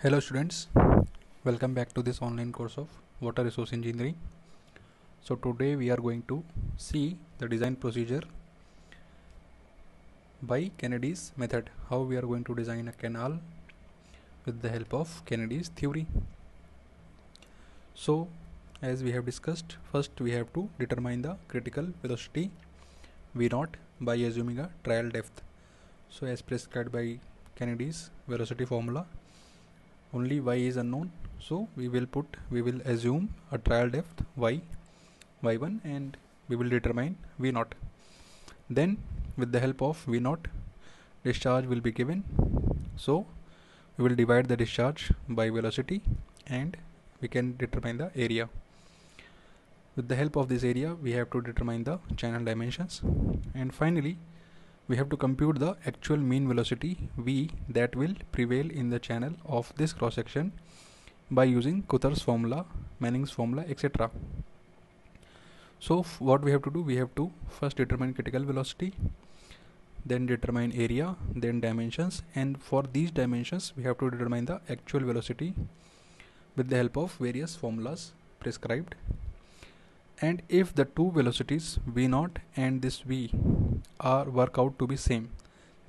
Hello students, welcome back to this online course of Water Resource Engineering. So today we are going to see the design procedure by Kennedy's method, how we are going to design a canal with the help of Kennedy's theory. So as we have discussed, first we have to determine the critical velocity V0 by assuming a trial depth. So as prescribed by Kennedy's velocity formula, only y is unknown, so we will assume a trial depth y1 and we will determine v0. Then with the help of v0 discharge will be given, so we will divide the discharge by velocity and we can determine the area. With the help of this area we have to determine the channel dimensions, and finally we have to compute the actual mean velocity v that will prevail in the channel of this cross section by using Cutter's formula, Manning's formula, etc. So what we have to do, we have to first determine critical velocity, then determine area, then dimensions, and for these dimensions we have to determine the actual velocity with the help of various formulas prescribed. And if the two velocities v0 and this v are work out to be same,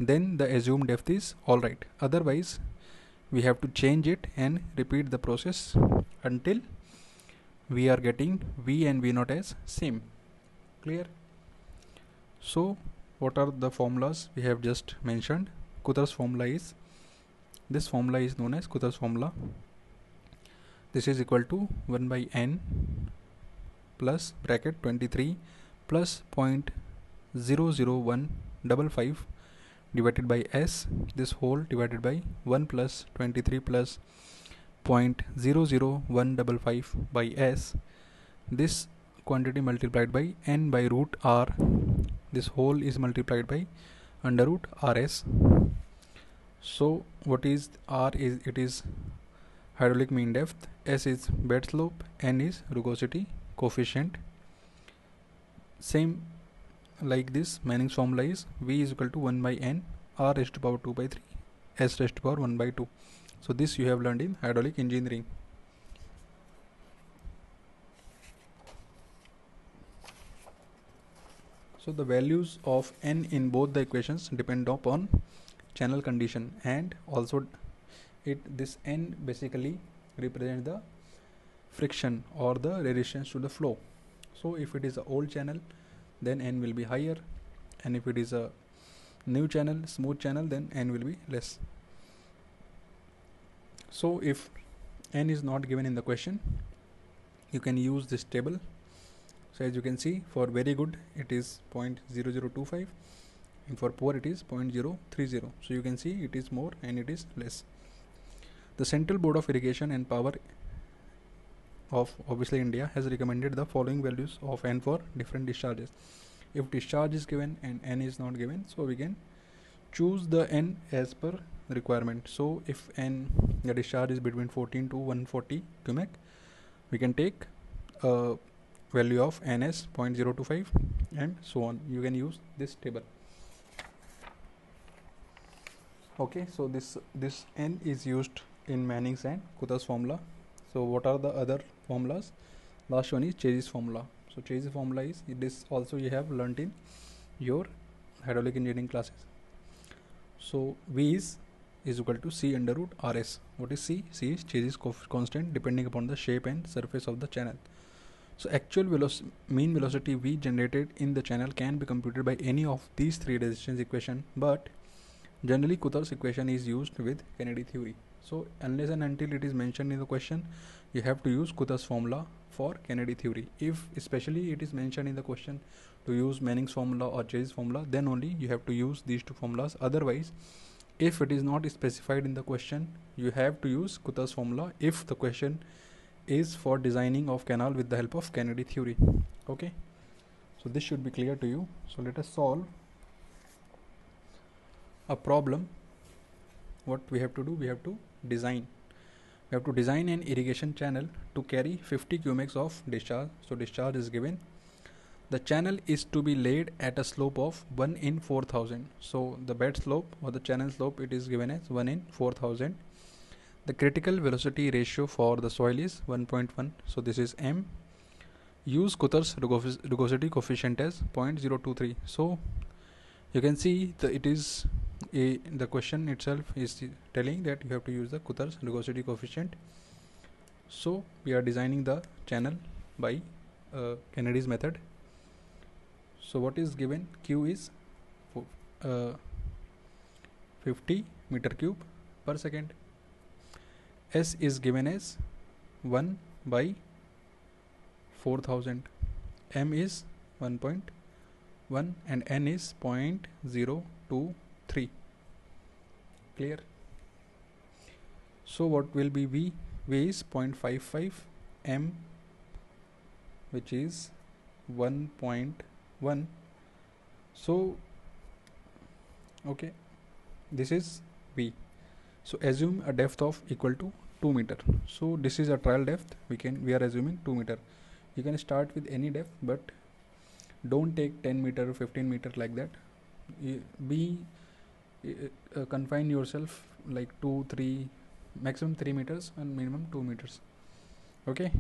then the assumed depth is alright. Otherwise we have to change it and repeat the process until we are getting v and v0 as same. Clear? So what are the formulas we have just mentioned? Cutter's formula is, this formula is known as Cutter's formula. This is equal to 1 by n plus bracket 23 plus 0.00155 divided by s, this whole divided by 1 plus 23 plus 0.00155 by s, this quantity multiplied by n by root r, this whole is multiplied by under root rs. So what is r? Is it is hydraulic mean depth, s is bed slope, n is rugosity coefficient. Same like this, Manning's formula is v is equal to 1 by n, r raised to power 2 by 3, s raised to power 1 by 2. So this you have learned in hydraulic engineering. So the values of n in both the equations depend upon channel condition, and also this n basically represents the friction or the resistance to the flow. So if it is an old channel, then n will be higher, and if it is a new channel, smooth channel, then n will be less. So if n is not given in the question, you can use this table. So as you can see, for very good it is 0.0025 and for poor it is 0.030. So you can see it is more and it is less. The Central Board of Irrigation and Power of obviously India has recommended the following values of n for different discharges. If discharge is given and n is not given, so we can choose the n as per requirement. So if n, the discharge is between 14 to 140 cubic, we can take a value of n as 0.025 and so on. You can use this table. Okay, so this n is used in Manning's and Cutter's formula. So what are the other formulas? Last one is Chase's formula. So Chase's formula is, this also you have learnt in your hydraulic engineering classes. So V is equal to C under root RS. What is C? C is Chase's constant depending upon the shape and surface of the channel. So actual mean velocity V generated in the channel can be computed by any of these three resistance equation, but generally Cutter's equation is used with Kennedy theory. So unless and until it is mentioned in the question, you have to use Cutter's formula for Kennedy theory. If especially it is mentioned in the question to use Manning's formula or Chase's formula, then only you have to use these two formulas. Otherwise, if it is not specified in the question, you have to use Cutter's formula if the question is for designing of canal with the help of Kennedy theory. Okay, so this should be clear to you. So let us solve a problem. What we have to do, we have to design an irrigation channel to carry 50 cubics of discharge. So discharge is given. The channel is to be laid at a slope of 1 in 4000. So the bed slope or the channel slope, it is given as 1 in 4000. The critical velocity ratio for the soil is 1.1. So this is m. Use Coulter's rugosity coefficient as 0.023. So you can see the question itself is telling that you have to use the Coulter's rugosity coefficient. So we are designing the channel by Kennedy's method. So what is given? Q is 50 meter cube per second. S is given as 1 by 4000. M is 1.1 and N is 0.023. Clear? So what will be V? V is 0.55, M which is 1.1. So okay, this is V. So assume a depth of equal to 2 meter. So this is a trial depth. We are assuming 2 meter. You can start with any depth, but don't take 10 meter, 15 meter like that. Confine yourself like 2, 3, maximum 3 meters and minimum 2 meters. Okay,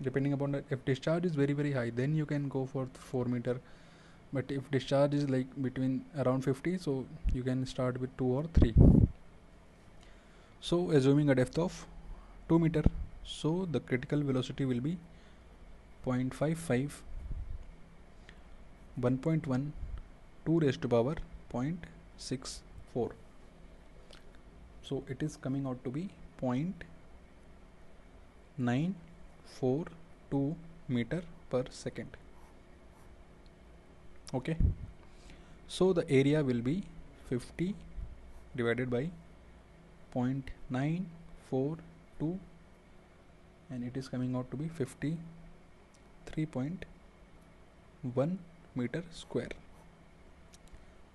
depending upon that. If discharge is very very high, then you can go for 4 meter. But if discharge is like between around 50, so you can start with 2 or 3. So assuming a depth of 2 meter, so the critical velocity will be 0.55, 1.1, 2 raised to power 0.64. So it is coming out to be 0.942 meter per second. Okay, so the area will be 50 divided by 0.942 and it is coming out to be 53.1 meter square.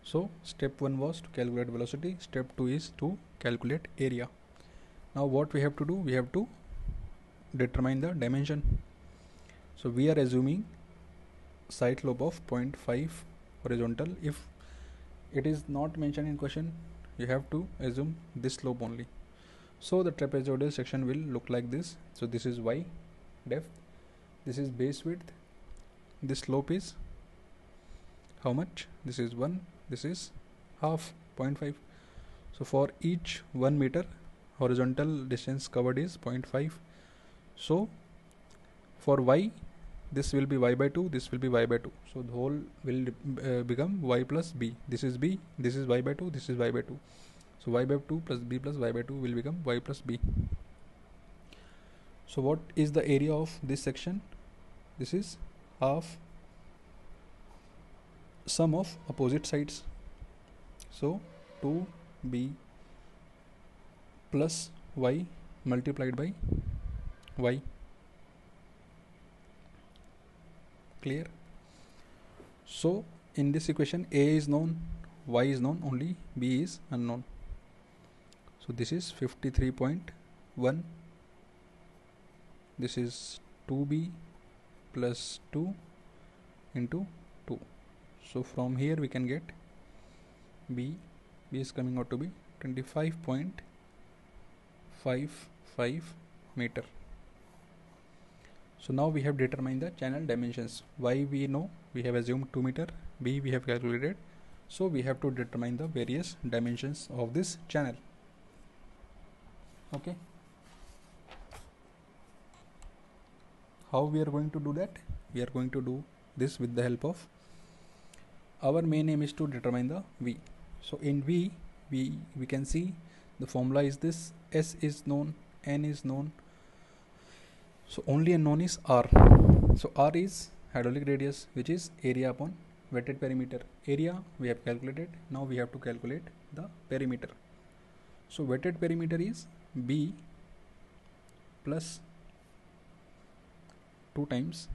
So step 1 was to calculate velocity, step 2 is to calculate area. Now what we have to do? We have to determine the dimension. So we are assuming side slope of 0.5 horizontal. If it is not mentioned in question, you have to assume this slope only. So the trapezoidal section will look like this. So this is y depth, this is base width, this slope is how much? This is 1, this is half, 0.5. So for each 1 meter, horizontal distance covered is 0.5. So for y, this will be y by 2, this will be y by 2. So the whole will become y plus b. This is b, this is y by 2, this is y by 2. So y by 2 plus b plus y by 2 will become y plus b. So what is the area of this section? This is half sum of opposite sides. So 2b plus y multiplied by y. Clear? So in this equation, a is known, y is known, only b is unknown. So this is 53.1. This is 2b plus 2 into 2. So from here we can get b is coming out to be 25.55 meter. So now we have determined the channel dimensions. Y we know, we have assumed 2 meter, b we have calculated. So we have to determine the various dimensions of this channel. Okay. How we are going to do that? We are going to do this with the help of our main aim is to determine the V. So in V, we can see the formula is this: S is known, N is known. So only unknown is R. So R is hydraulic radius, which is area upon wetted perimeter. Area we have calculated. Now we have to calculate the perimeter. So wetted perimeter is B plus 2 times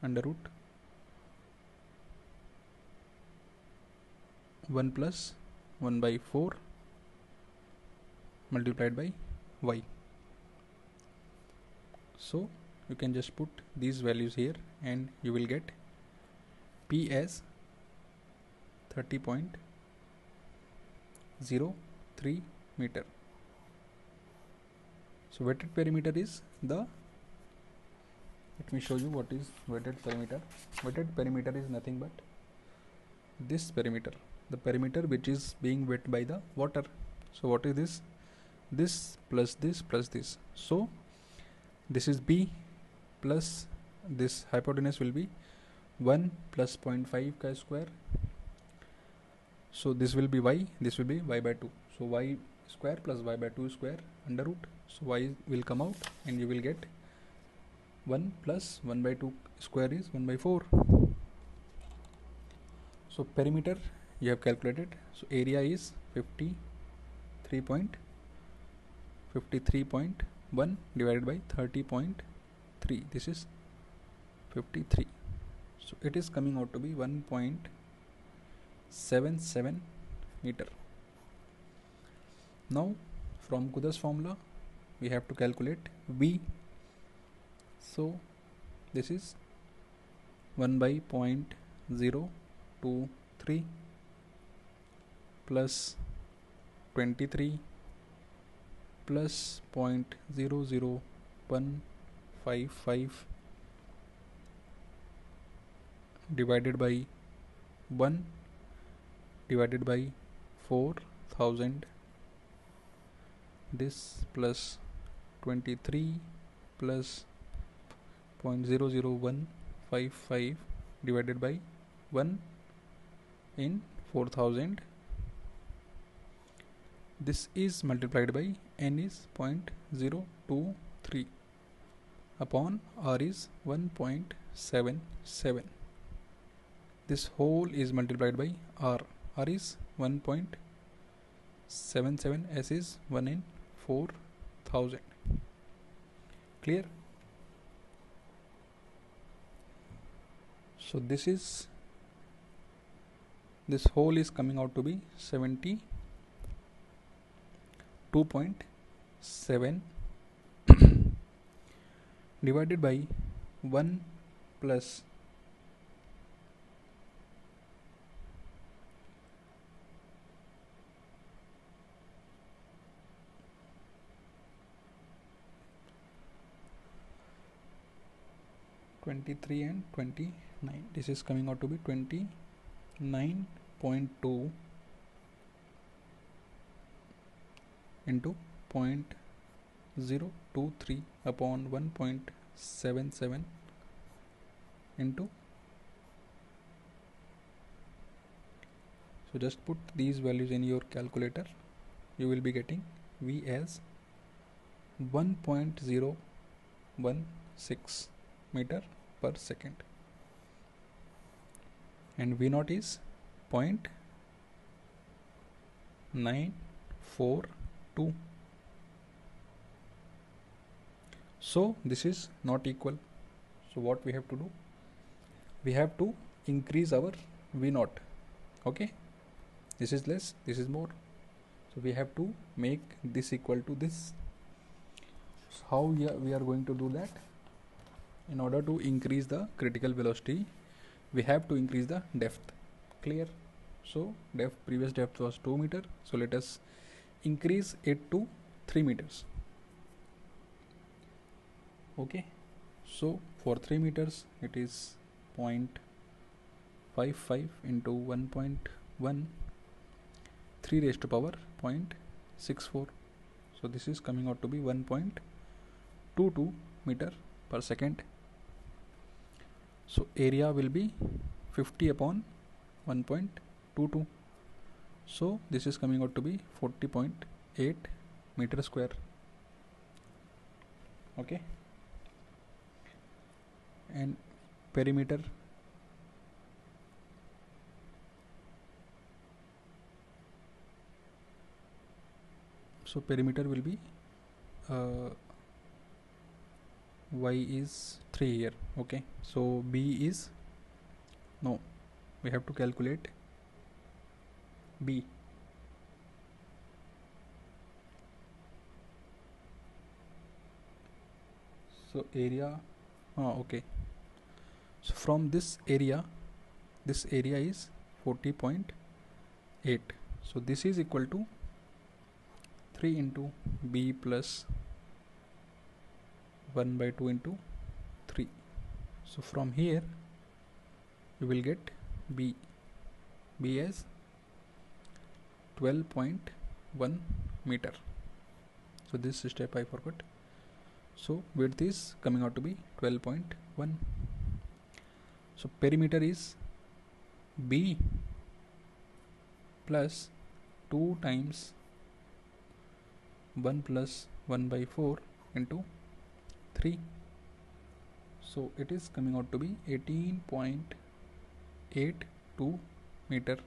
under root 1 plus 1 by 4 multiplied by y. So you can just put these values here and you will get P as 30.03 meter. So weighted perimeter is the, let me show you what is weighted perimeter. Weighted perimeter is nothing but this perimeter, the perimeter which is being weighted by the water. So what is this? This plus this plus this. So this is B plus this hypotenuse will be 1 plus 0.5 ka square. So this will be y, this will be y by 2. So y square plus y by 2 square under root. So y will come out and you will get 1 plus 1 by 2 square is 1 by 4. So perimeter you have calculated. So area is 53.1 divided by 30.3. This is 53. So it is coming out to be 1.77 meter. Now from Kudas formula we have to calculate V. So this is 1 by 0.023 plus 23 plus 0.00155 divided by 1 divided by 4000. This plus 23 plus 0.00155 divided by 1 in 4000. This is multiplied by n is 0.023 upon r is 1.77. This whole is multiplied by r. R is 1.77, s is 1 in 4000. Clear? So this whole is coming out to be 72.7 divided by 1 plus 23 and 29. This is coming out to be 29.2 into 0.023 upon 1.77 into, so just put these values in your calculator. You will be getting V as 1.016 meter per second and V naught is 0.942. So this is not equal. So what we have to do? We have to increase our V naught. Okay, this is less, this is more. So we have to make this equal to this. So how we are going to do that? In order to increase the critical velocity, we have to increase the depth. Clear? So previous depth was 2 meter. So let us increase it to 3 meters. Okay. So for 3 meters it is 0.55 into 1.1, 3 raised to power 0.64. So this is coming out to be 1.22 meter per second. So area will be 50 upon 1.22. So this is coming out to be 40.8 meter square. Okay. And perimeter, so perimeter will be y is 3 here. Okay, so b is, no, we have to calculate b. So area, okay, so from this area is 40.8. so this is equal to 3 into b plus 1 by 2 into 3. So from here you will get B as 12.1 meter. So this step I forgot. So width is coming out to be 12.1. So perimeter is B plus 2 times 1 plus 1 by 4 into 3. So it is coming out to be 18.82 meter.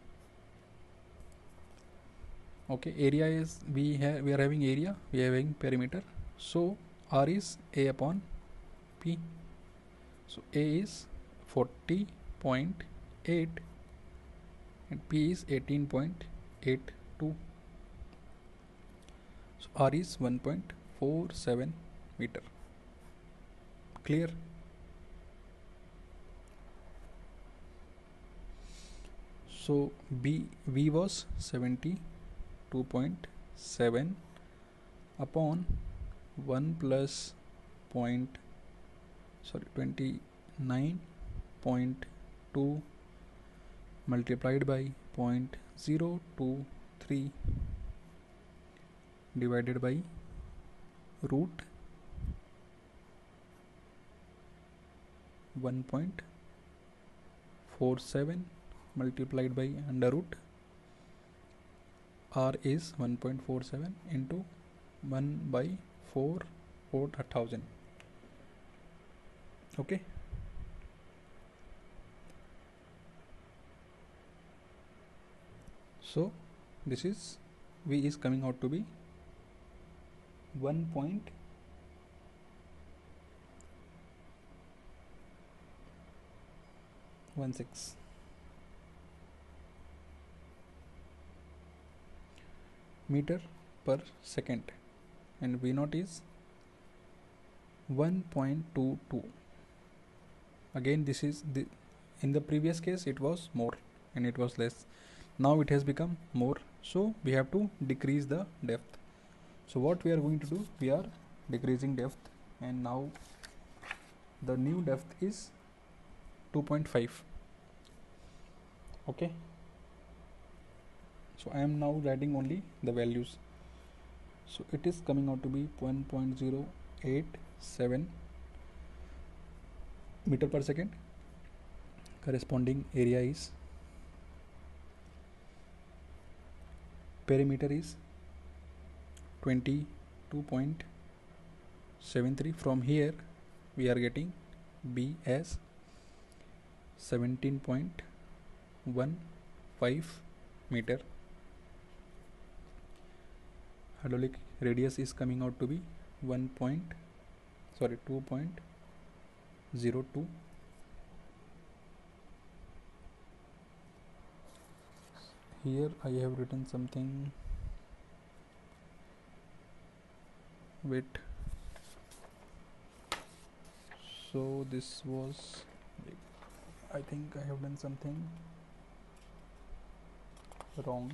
Okay, area is we are having area, we are having perimeter. So R is A upon P. So A is 40.8 and P is 18.82. So R is 1.47 meter. Clear? So V was 72.7 upon 1 plus 29.2 multiplied by 0.023 divided by root 1.47 multiplied by under root R is 1.47 into 1 by 4 or 1000. Okay. So this is V is coming out to be 1.16 meter per second and V naught is 1.22. Again this is in the previous case it was more and it was less. Now it has become more, so we have to decrease the depth. So what we are going to do, we are decreasing depth, and now the new depth is 2.5. okay, so I am now writing only the values. So it is coming out to be 1.087 meter per second. Corresponding area is, perimeter is 22.73. From here we are getting B as 17.15 meter. Hydraulic radius is coming out to be 2.02. Here I have written something. Wait. So this was, I think I have done something wrong.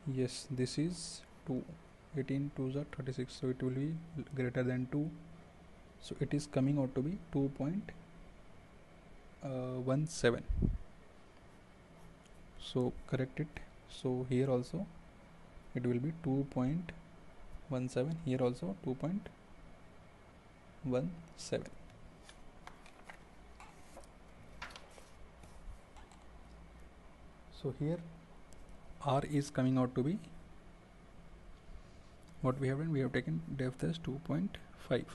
Yes, this is 2. 18 2s are 36, so it will be greater than 2. So it is coming out to be 2.17. So correct it. So here also it will be 2.17. Here also 2.17. So here R is coming out to be, what we have done, we have taken depth as 2.5.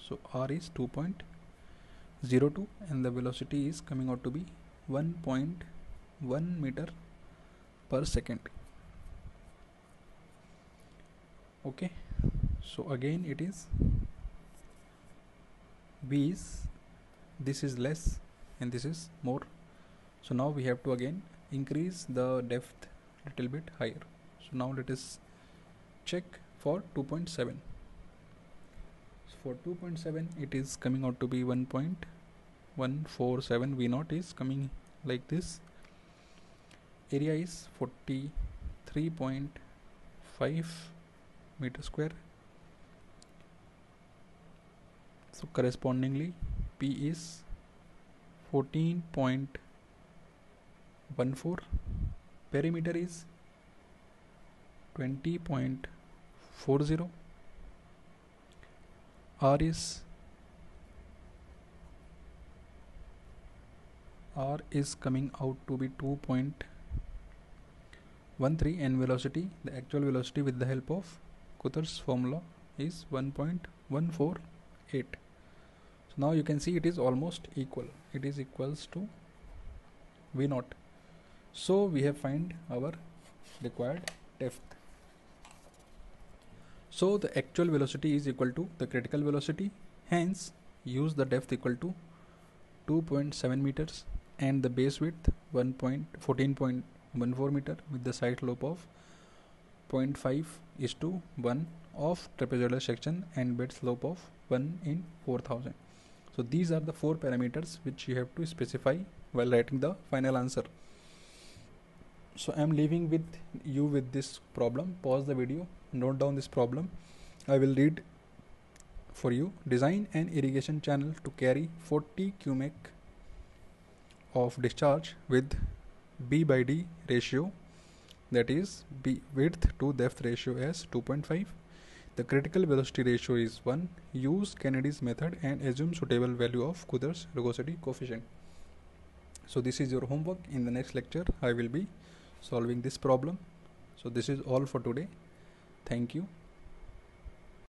So R is 2.02 and the velocity is coming out to be 1.1 meter per second. Okay, so again it is V is, this is less and this is more. So now we have to again increase the depth little bit higher. So now let us check for 2.7. So for 2.7 it is coming out to be 1.147. V naught is coming like this. Area is 43.5 meter square. So correspondingly P is 14.14, perimeter is 20.40, R is coming out to be 2.13, and velocity, the actual velocity with the help of Coulthard's formula, is 1.148. So now you can see it is almost equal. It is equals to V naught. So we have find our required depth. So the actual velocity is equal to the critical velocity. Hence, use the depth equal to 2.7 meters and the base width 14.14 meter with the side slope of 0.5:1 of trapezoidal section and bed slope of 1 in 4000. So these are the 4 parameters which you have to specify while writing the final answer. So I am leaving with you with this problem. Pause the video, note down this problem. I will read for you. Design an irrigation channel to carry 40 cubic of discharge with B/D ratio, that is B width to depth ratio as 2.5. The critical velocity ratio is 1. Use Kennedy's method and assume suitable value of Coulthard's rugosity coefficient. So this is your homework. In the next lecture I will be solving this problem. So this is all for today. Thank you.